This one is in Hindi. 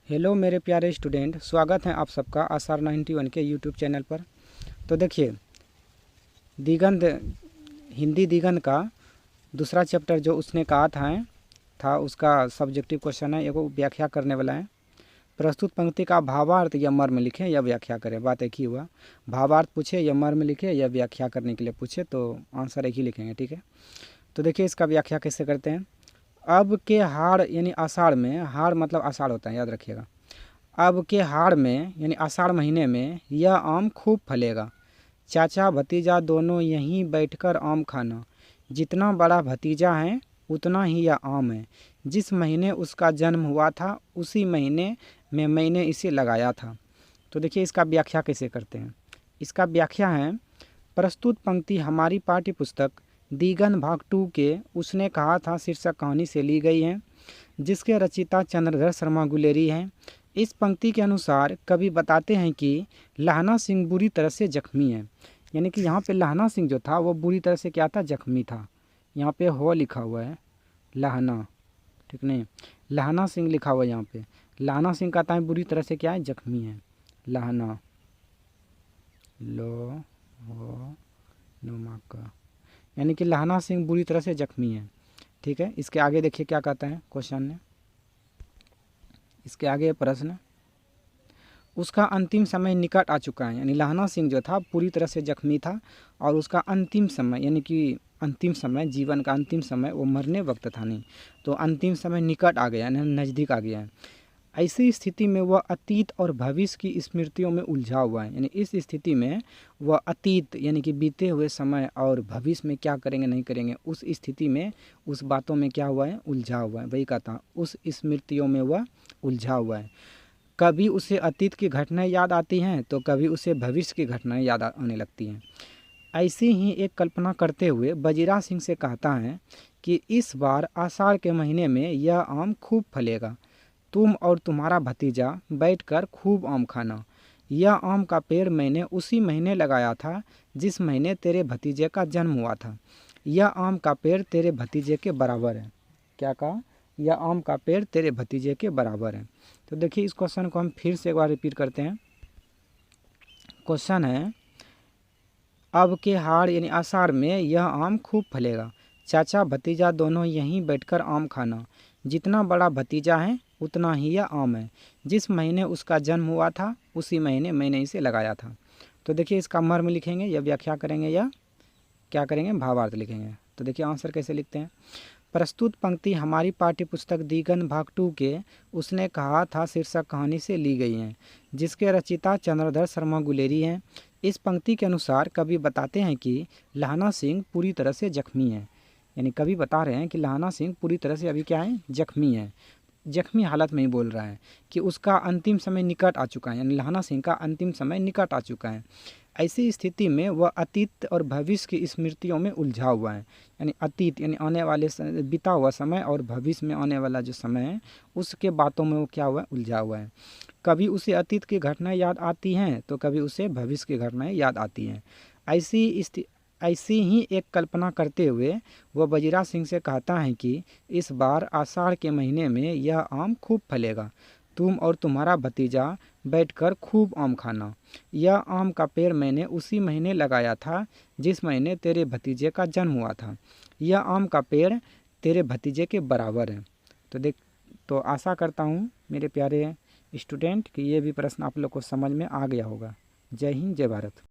हेलो मेरे प्यारे स्टूडेंट, स्वागत है आप सबका आसार 91 के यूट्यूब चैनल पर। तो देखिए, दिगंत हिंदी दिगंत का दूसरा चैप्टर जो उसने कहा था उसका सब्जेक्टिव क्वेश्चन है। एगो व्याख्या करने वाला है। प्रस्तुत पंक्ति का भावार्थ या मर्म लिखे या व्याख्या करें। बात एक ही हुआ, भावार्थ पूछे या मर्म लिखे या व्याख्या करने के लिए पूछे तो आंसर एक ही लिखेंगे। ठीक है, तो देखिए इसका व्याख्या कैसे करते हैं। अब के हाड़ यानी आषाढ़ में, हाड़ मतलब आषाढ़ होता है, याद रखिएगा। अब के हाड़ में यानी आषाढ़ महीने में यह आम खूब फलेगा। चाचा भतीजा दोनों यहीं बैठकर आम खाना। जितना बड़ा भतीजा है उतना ही यह आम है। जिस महीने उसका जन्म हुआ था उसी महीने में मैंने इसे लगाया था। तो देखिए इसका व्याख्या कैसे करते हैं। इसका व्याख्या है, प्रस्तुत पंक्ति हमारी पाठ्य पुस्तक दिगंत भाग 2 के उसने कहा था शीर्षक कहानी से ली गई है, जिसके रचयिता चंद्रधर शर्मा गुलेरी हैं। इस पंक्ति के अनुसार कवि बताते हैं कि लहना सिंह बुरी तरह से जख्मी है। यानी कि यहाँ पे लहना सिंह जो था वो बुरी तरह से क्या था, जख्मी था। यहाँ पे हो लिखा हुआ है लहना, ठीक नहीं, लहना सिंह लिखा हुआ है यहाँ पे। लहना सिंह कहता है बुरी तरह से क्या है, जख्मी है। लहना लो हो नुमा का, यानी कि लहना सिंह बुरी तरह से जख्मी है। ठीक है, इसके आगे देखिए क्या कहता है क्वेश्चन ने। इसके आगे प्रश्न, उसका अंतिम समय निकट आ चुका है। यानी लहना सिंह जो था पूरी तरह से जख्मी था और उसका अंतिम समय यानी कि अंतिम समय, जीवन का अंतिम समय, वो मरने वक्त था नहीं, तो अंतिम समय निकट आ गया यानी नज़दीक आ गया है। ऐसी स्थिति में वह अतीत और भविष्य की स्मृतियों में उलझा हुआ है। यानी इस स्थिति में वह अतीत यानी कि बीते हुए समय और भविष्य में क्या करेंगे नहीं करेंगे, उस स्थिति में उस बातों में क्या हुआ है, उलझा हुआ है। वही कहता, उस स्मृतियों में वह उलझा हुआ है। कभी उसे अतीत की घटनाएं याद आती हैं तो कभी उसे भविष्य की घटनाएं याद आने लगती हैं। ऐसी ही एक कल्पना करते हुए बजीरा सिंह से कहता है कि इस बार आषाढ़ के महीने में यह आम खूब फलेगा। तुम और तुम्हारा भतीजा बैठकर खूब आम खाना। यह आम का पेड़ मैंने उसी महीने लगाया था जिस महीने तेरे भतीजे का जन्म हुआ था। यह आम का पेड़ तेरे भतीजे के बराबर है। क्या कहा, यह आम का पेड़ तेरे भतीजे के बराबर है। तो देखिए इस क्वेश्चन को हम फिर से एक बार रिपीट करते हैं। क्वेश्चन है, अब के हाड़ यानी आषाढ़ में यह आम खूब फलेगा। चाचा भतीजा दोनों यहीं बैठकर आम खाना। जितना बड़ा भतीजा है उतना ही यह आम है। जिस महीने उसका जन्म हुआ था उसी महीने मैंने इसे लगाया था। तो देखिए इसका मर्म लिखेंगे या व्याख्या करेंगे या क्या करेंगे, भावार्थ लिखेंगे। तो देखिए आंसर कैसे लिखते हैं। प्रस्तुत पंक्ति हमारी पाठ्य पुस्तक दिगंत भाग 2 के उसने कहा था शीर्षक कहानी से ली गई हैं, जिसके रचयिता चंद्रधर शर्मा गुलेरी हैं। इस पंक्ति के अनुसार कवि बताते हैं कि लहना सिंह पूरी तरह से जख्मी है। यानी कवि बता रहे हैं कि लहना सिंह पूरी तरह से अभी क्या है, जख्मी है। जख्मी हालत में ही बोल रहा है कि उसका अंतिम समय निकट आ चुका है। यानी लहना सिंह का अंतिम समय निकट आ चुका है। ऐसी स्थिति में वह अतीत और भविष्य की स्मृतियों में उलझा हुआ है। यानी अतीत यानी आने वाले बीता हुआ समय और भविष्य में आने वाला जो समय है उसके बातों में वो क्या हुआ है, उलझा हुआ है। कभी उसे अतीत की घटनाएं याद आती हैं तो कभी उसे भविष्य की घटनाएं याद आती हैं। ऐसी ही एक कल्पना करते हुए वह बजीरा सिंह से कहता है कि इस बार आषाढ़ के महीने में यह आम खूब फलेगा। तुम और तुम्हारा भतीजा बैठकर खूब आम खाना। यह आम का पेड़ मैंने उसी महीने लगाया था जिस महीने तेरे भतीजे का जन्म हुआ था। यह आम का पेड़ तेरे भतीजे के बराबर है। तो आशा करता हूँ मेरे प्यारे स्टूडेंट कि ये भी प्रश्न आप लोग को समझ में आ गया होगा। जय हिंद, जय भारत।